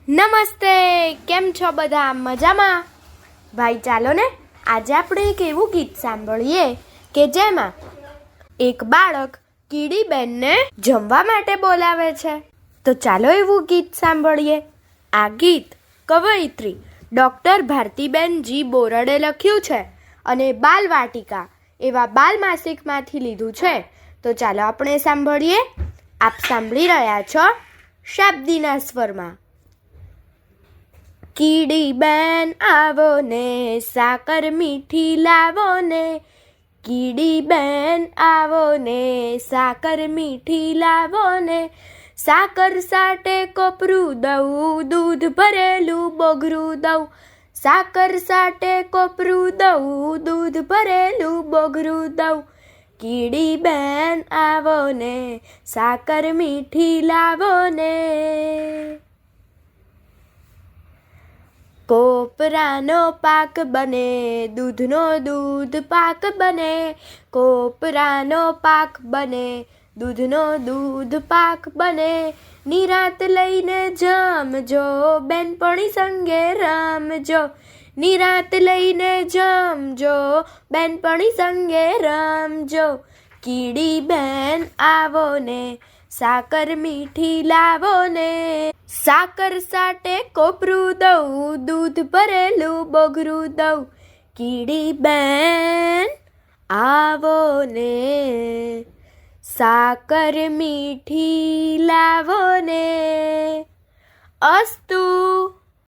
નમસ્તે, કેમ છો બધા? મજામાં? ભાઈ ચાલો ને આજે આપણે એક એવું ગીત સાંભળીએ કે જેમાં એક બાળક કીડીબેનને જમવા માટે બોલાવે છે. તો ચાલો એવું ગીત સાંભળીએ. આ ગીત કવયિત્રી ડૉક્ટર ભારતીબેન જી બોરડે લખ્યું છે અને બાલવાટિકા એવા બાલ માસિકમાંથી લીધું છે. તો ચાલો આપણે સાંભળીએ. આપ સાંભળી રહ્યા છો શાબ્દીના સ્વરમાં. કીડીબેન આવો ને, સાકર મીઠી લાવો ને. કીડીબેન આવો ને, સાકર મીઠી લાવો ને. સાકર સાટે કોપરું દઉં, દૂધ ભરેલું બોગરું દઉં. સાકર સાટે કોપરું દઉં, દૂધ ભરેલું બોગરું દઉં. કીડીબેન આવો ને, સાકર મીઠી લાવો ને. કોપરાનો પાક બને, દૂધનો દૂધ પાક બને. કોપરાનો પાક બને, દૂધનો દૂધ પાક બને. નિરાત લઈને જમજો, બેનપણી સંગે રમજો. નિરાત લઈને જમજો, બેનપણી સંગે રમજો. કીડીબેન આવો ને, સાકર મીઠી લાવો ને. સાકર સાટે કોપરું દઉં, દૂધ ભરેલું બોગરું દઉં. કીડીબેન આવો ને, સાકર મીઠી લાવો ને. અસ્તુ.